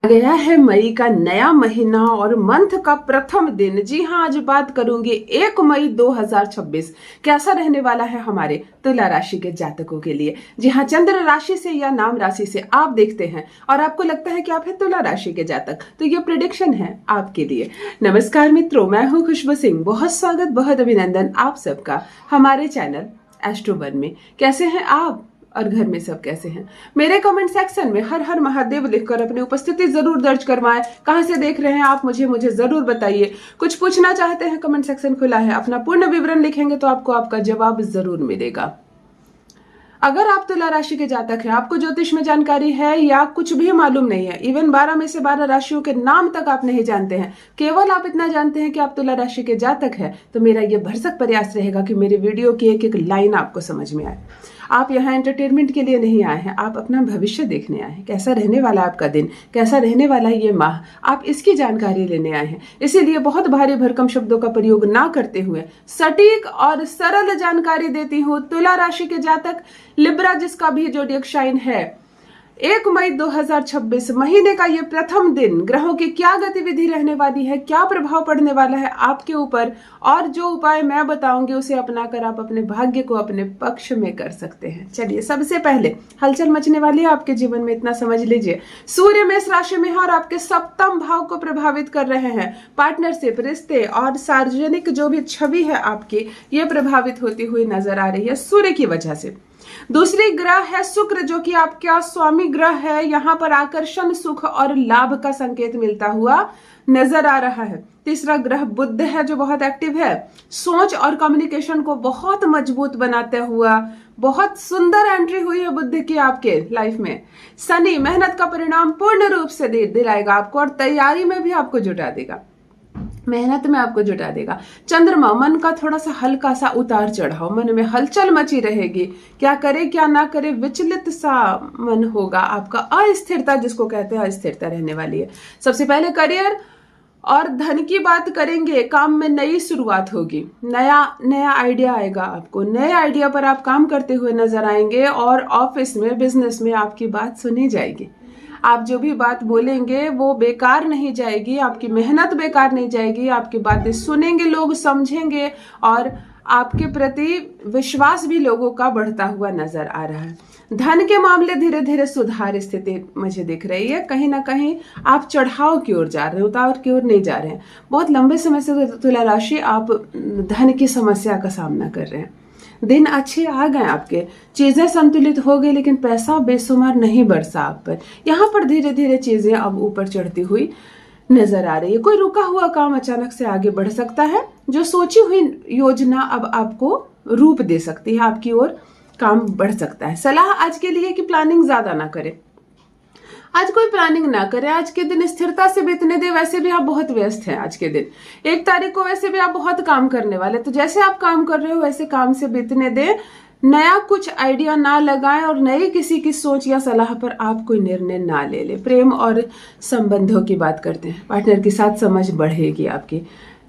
गया है मई का नया महीना और मंथ का प्रथम दिन। जी हाँ, आज बात करूंगी 1 मई 2026 कैसा रहने वाला है हमारे तुला राशि के जातकों के लिए। जी हाँ, चंद्र राशि से या नाम राशि से आप देखते हैं और आपको लगता है कि आप है तुला राशि के जातक, तो ये प्रेडिक्शन है आपके लिए। नमस्कार मित्रों, मैं हूँ खुशबू सिंह। बहुत स्वागत, बहुत अभिनंदन आप सबका हमारे चैनल एस्ट्रो वन में। कैसे हैं आप और घर में सब कैसे हैं? मेरे कमेंट सेक्शन में हर हर महादेव लिखकर अपनी उपस्थिति जरूर दर्ज करवाएं। कहां से देख रहे हैं आप, मुझे जरूर बताइए। कुछ पूछना चाहते हैं, कमेंट सेक्शन खुला है। अपना पूर्ण विवरण लिखेंगे तो आपको आपका जवाब जरूर मिलेगा। अगर आप तुला राशि के जातक हैं, आपको ज्योतिष में जानकारी है या कुछ भी मालूम नहीं है, इवन 12 में से 12 राशियों के नाम तक आप नहीं जानते हैं, केवल आप इतना जानते हैं कि आप तुला राशि के जातक हैं, तो मेरा यह भरसक प्रयास रहेगा कि मेरे वीडियो की एक एक लाइन आपको समझ में आए। आप यहाँ एंटरटेनमेंट के लिए नहीं आए हैं, आप अपना भविष्य देखने आए हैं। कैसा रहने वाला आपका दिन, कैसा रहने वाला ये माह, आप इसकी जानकारी लेने आए हैं। इसीलिए बहुत भारी भरकम शब्दों का प्रयोग ना करते हुए सटीक और सरल जानकारी देती हूँ। तुला राशि के जातक, लिब्रा जिसका भी जोडियक साइन है, 1 मई 2026 महीने का ये प्रथम दिन ग्रहों की क्या गतिविधि रहने वाली है, क्या प्रभाव पड़ने वाला है आपके ऊपर, और जो उपाय मैं बताऊंगी उसे अपनाकर आप अपने भाग्य को अपने पक्ष में कर सकते हैं। चलिए, सबसे पहले हलचल मचने वाली है आपके जीवन में, इतना समझ लीजिए। सूर्य मेष राशि में है और आपके सप्तम भाव को प्रभावित कर रहे हैं। पार्टनरशिप, रिश्ते और सार्वजनिक जो भी छवि है आपकी, ये प्रभावित होती हुई नजर आ रही है सूर्य की वजह से। दूसरी ग्रह है शुक्र, जो कि आपका स्वामी ग्रह है। यहाँ पर आकर्षण, सुख और लाभ का संकेत मिलता हुआ नजर आ रहा है। तीसरा ग्रह बुध है, जो बहुत एक्टिव है, सोच और कम्युनिकेशन को बहुत मजबूत बनाते हुआ बहुत सुंदर एंट्री हुई है बुध की आपके लाइफ में। शनि मेहनत का परिणाम पूर्ण रूप से दिलाएगा आपको और तैयारी में भी आपको जुटा देगा, मेहनत में आपको जुटा देगा। चंद्रमा मन का थोड़ा सा हल्का सा उतार चढ़ाव, मन में हलचल मची रहेगी, क्या करे क्या ना करे, विचलित सा मन होगा आपका। अस्थिरता जिसको कहते हैं, अस्थिरता रहने वाली है। सबसे पहले करियर और धन की बात करेंगे। काम में नई शुरुआत होगी, नया आइडिया आएगा आपको, नए आइडिया पर आप काम करते हुए नजर आएंगे और ऑफिस में, बिजनेस में आपकी बात सुनी जाएगी। आप जो भी बात बोलेंगे वो बेकार नहीं जाएगी, आपकी मेहनत बेकार नहीं जाएगी, आपकी बातें सुनेंगे लोग, समझेंगे और आपके प्रति विश्वास भी लोगों का बढ़ता हुआ नजर आ रहा है। धन के मामले धीरे धीरे सुधार स्थिति मुझे दिख रही है। कहीं ना कहीं आप चढ़ाव की ओर जा रहे हैं, उतार की ओर नहीं जा रहे हैं। बहुत लंबे समय से तुला राशि आप धन की समस्या का सामना कर रहे हैं। दिन अच्छे आ गए आपके, चीजें संतुलित हो गई, लेकिन पैसा बेशुमार नहीं बरसा आप पर। यहाँ पर धीरे धीरे चीजें अब ऊपर चढ़ती हुई नजर आ रही है। कोई रुका हुआ काम अचानक से आगे बढ़ सकता है। जो सोची हुई योजना अब आपको रूप दे सकती है, आपकी ओर काम बढ़ सकता है। सलाह आज के लिए कि प्लानिंग ज्यादा ना करें, आज कोई प्लानिंग ना करें। आज के दिन स्थिरता से बीतने दे। वैसे भी आप बहुत व्यस्त हैं आज के दिन, 1 तारीख को वैसे भी आप बहुत काम करने वाले, तो जैसे आप काम कर रहे हो वैसे काम से बीतने दे। नया कुछ आइडिया ना लगाएं और नई किसी की सोच या सलाह पर आप कोई निर्णय ना ले। प्रेम और संबंधों की बात करते हैं। पार्टनर के साथ समझ बढ़ेगी आपकी,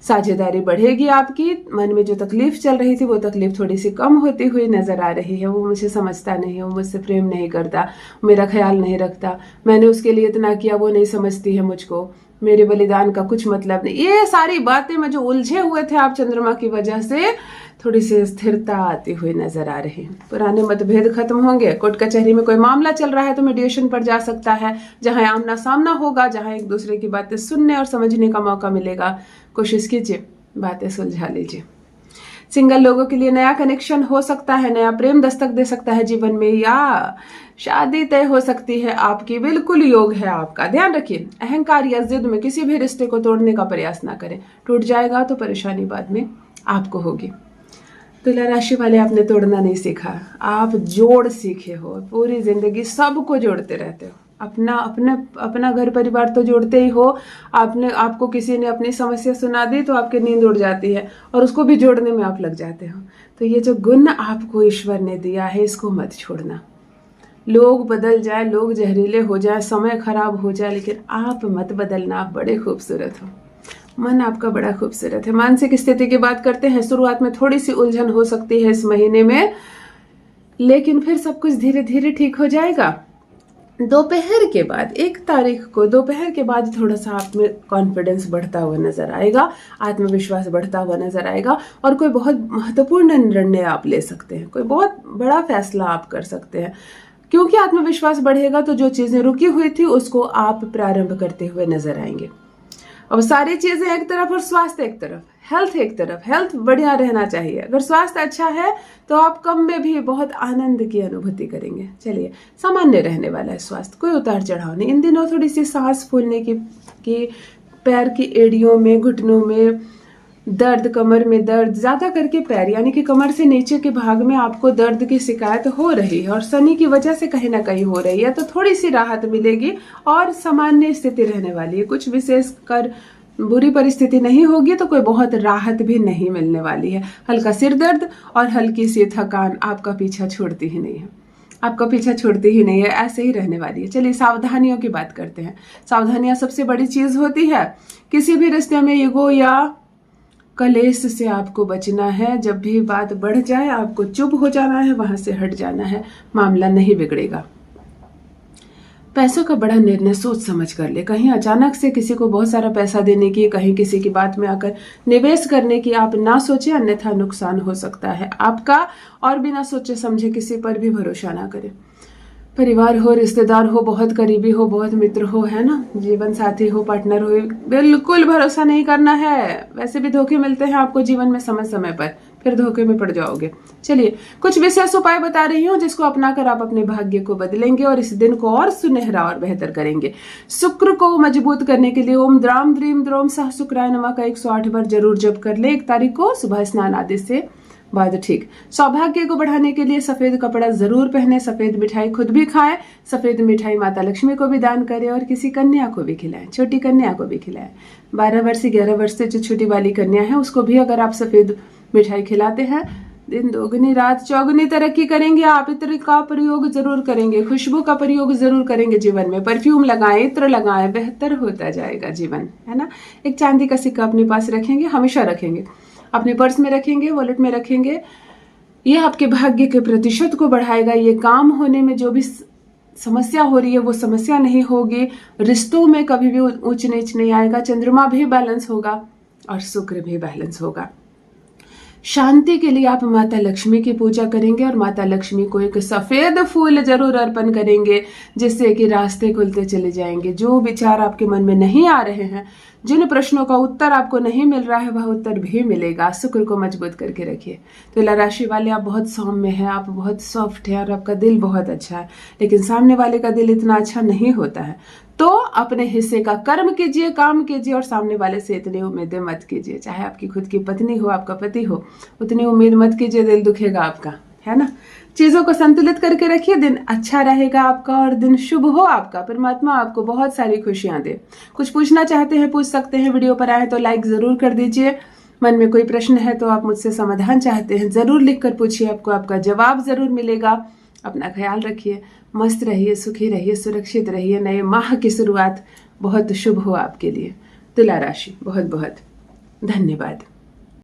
साझेदारी बढ़ेगी आपकी। मन में जो तकलीफ चल रही थी वो तकलीफ थोड़ी सी कम होती हुई नजर आ रही है। वो मुझे समझता नहीं है, वो मुझसे प्रेम नहीं करता, मेरा ख्याल नहीं रखता, मैंने उसके लिए इतना किया, वो नहीं समझती है मुझको, मेरे बलिदान का कुछ मतलब नहीं। ये सारी बातें में जो उलझे हुए थे आप चंद्रमा की वजह से, थोड़ी सी स्थिरता आती हुई नजर आ रही है। पुराने मतभेद खत्म होंगे। कोर्ट कचहरी में कोई मामला चल रहा है तो मीडिएशन पर जा सकता है, जहां आमना सामना होगा, जहां एक दूसरे की बातें सुनने और समझने का मौका मिलेगा। कोशिश कीजिए, बातें सुलझा लीजिए। सिंगल लोगों के लिए नया कनेक्शन हो सकता है, नया प्रेम दस्तक दे सकता है जीवन में, या शादी तय हो सकती है आपकी। बिल्कुल योग है आपका। ध्यान रखिए, अहंकार या जिद में किसी भी रिश्ते को तोड़ने का प्रयास ना करें। टूट जाएगा तो परेशानी बाद में आपको होगी। तुला राशि वाले, आपने तोड़ना नहीं सीखा, आप जोड़ सीखे हो। पूरी जिंदगी सबको जोड़ते रहते हो, अपना घर परिवार तो जोड़ते ही हो। आपको किसी ने अपनी समस्या सुना दी तो आपकी नींद उड़ जाती है और उसको भी जोड़ने में आप लग जाते हो। तो ये जो गुण आपको ईश्वर ने दिया है, इसको मत छोड़ना। लोग बदल जाए, लोग जहरीले हो जाए, समय खराब हो जाए, लेकिन आप मत बदलना। आप बड़े खूबसूरत हो, मन आपका बड़ा खूबसूरत है। मानसिक स्थिति की बात करते हैं। शुरुआत में थोड़ी सी उलझन हो सकती है इस महीने में, लेकिन फिर सब कुछ धीरे धीरे ठीक हो जाएगा। दोपहर के बाद 1 तारीख को दोपहर के बाद थोड़ा सा आप में कॉन्फिडेंस बढ़ता हुआ नजर आएगा, आत्मविश्वास बढ़ता हुआ नजर आएगा और कोई बहुत महत्वपूर्ण निर्णय आप ले सकते हैं, कोई बहुत बड़ा फैसला आप कर सकते हैं। क्योंकि आत्मविश्वास बढ़ेगा तो जो चीजें रुकी हुई थी उसको आप प्रारंभ करते हुए नजर आएंगे। अब सारी चीजें एक तरफ और स्वास्थ्य एक तरफ, हेल्थ एक तरफ, हेल्थ बढ़िया रहना चाहिए। अगर स्वास्थ्य अच्छा है तो आप कम में भी बहुत आनंद की अनुभूति करेंगे। चलिए, सामान्य रहने वाला है स्वास्थ्य, कोई उतार चढ़ाव नहीं। इन दिनों थोड़ी सी सांस फूलने की पैर की एड़ियों में, घुटनों में दर्द, कमर में दर्द, ज्यादा करके पैर यानी कि कमर से नीचे के भाग में आपको दर्द की शिकायत हो रही है और शनि की वजह से कहीं ना कहीं हो रही है, तो थोड़ी सी राहत मिलेगी और सामान्य स्थिति रहने वाली है। कुछ विशेष कर बुरी परिस्थिति नहीं होगी तो कोई बहुत राहत भी नहीं मिलने वाली है। हल्का सिर दर्द और हल्की सी थकान आपका पीछा छोड़ती ही नहीं है, आपका पीछा छोड़ती ही नहीं है, ऐसे ही रहने वाली है। चलिए, सावधानियों की बात करते हैं। सावधानियां सबसे बड़ी चीज होती है। किसी भी रिश्ते में ईगो या कलेश से आपको बचना है। जब भी बात बढ़ जाए आपको चुप हो जाना है, वहां से हट जाना है, मामला नहीं बिगड़ेगा। पैसों का बड़ा निर्णय सोच समझ कर ले। कहीं अचानक से किसी को बहुत सारा पैसा देने की, कहीं किसी की बात में आकर निवेश करने की आप ना सोचे, अन्यथा नुकसान हो सकता है आपका। और बिना सोचे समझे किसी पर भी भरोसा ना करें। परिवार हो, रिश्तेदार हो, बहुत करीबी हो, बहुत मित्र हो, है ना, जीवन साथी हो, पार्टनर हो, बिल्कुल भरोसा नहीं करना है। वैसे भी धोखे मिलते हैं आपको जीवन में समय समय पर, फिर धोखे में पड़ जाओगे। चलिए, कुछ विशेष उपाय बता रही हूँ जिसको अपनाकर आप अपने भाग्य को बदलेंगे और इस दिन को और सुनहरा और बेहतर करेंगे। शुक्र को मजबूत करने के लिए ओम द्राम द्रीम द्रोम सह शुक्राय नमः का 108 बार जरूर जप कर ले 1 तारीख को सुबह स्नान आदि से बाद। ठीक, सौभाग्य को बढ़ाने के लिए सफेद कपड़ा जरूर पहने, सफेद मिठाई खुद भी खाएं, सफेद मिठाई माता लक्ष्मी को भी दान करें और किसी कन्या को भी खिलाएं, छोटी कन्या को भी खिलाएं। 12 वर्ष से 11 वर्ष से जो छोटी वाली कन्या है उसको भी अगर आप सफेद मिठाई खिलाते हैं, दिन दोगुनी रात चौगुनी तरक्की करेंगे आप। इत्र का प्रयोग जरूर करेंगे, खुशबू का प्रयोग जरूर करेंगे जीवन में, परफ्यूम लगाएं, इत्र लगाएं, बेहतर होता जाएगा जीवन, है ना। एक चांदी का सिक्का अपने पास रखेंगे, हमेशा रखेंगे, अपने पर्स में रखेंगे, वॉलेट में रखेंगे। ये आपके भाग्य के प्रतिशत को बढ़ाएगा। ये काम होने में जो भी समस्या हो रही है वो समस्या नहीं होगी। रिश्तों में कभी भी ऊंच नीच नहीं आएगा। चंद्रमा भी बैलेंस होगा और शुक्र भी बैलेंस होगा। शांति के लिए आप माता लक्ष्मी की पूजा करेंगे और माता लक्ष्मी को एक सफेद फूल जरूर अर्पण करेंगे, जिससे कि रास्ते खुलते चले जाएंगे। जो विचार आपके मन में नहीं आ रहे हैं, जिन प्रश्नों का उत्तर आपको नहीं मिल रहा है, वह उत्तर भी मिलेगा। शुक्र को मजबूत करके रखिए। तुला राशि वाले, आप बहुत सौम्य हैं, आप बहुत सॉफ्ट हैं और आपका दिल बहुत अच्छा है, लेकिन सामने वाले का दिल इतना अच्छा नहीं होता है। तो अपने हिस्से का कर्म कीजिए, काम कीजिए और सामने वाले से इतनी उम्मीदें मत कीजिए। चाहे आपकी खुद की पत्नी हो, आपका पति हो, उतनी उम्मीद मत कीजिए, दिल दुखेगा आपका, है ना। चीजों को संतुलित करके रखिए, दिन अच्छा रहेगा आपका और दिन शुभ हो आपका। परमात्मा आपको बहुत सारी खुशियां दे। कुछ पूछना चाहते हैं पूछ सकते हैं, वीडियो पर आए तो लाइक जरूर कर दीजिए। मन में कोई प्रश्न है तो आप मुझसे समाधान चाहते हैं, जरूर लिखकर पूछिए, आपको आपका जवाब जरूर मिलेगा। अपना ख्याल रखिए, मस्त रहिए, सुखी रहिए, सुरक्षित रहिए। नए माह की शुरुआत बहुत शुभ हो आपके लिए। तुला राशि, बहुत बहुत धन्यवाद।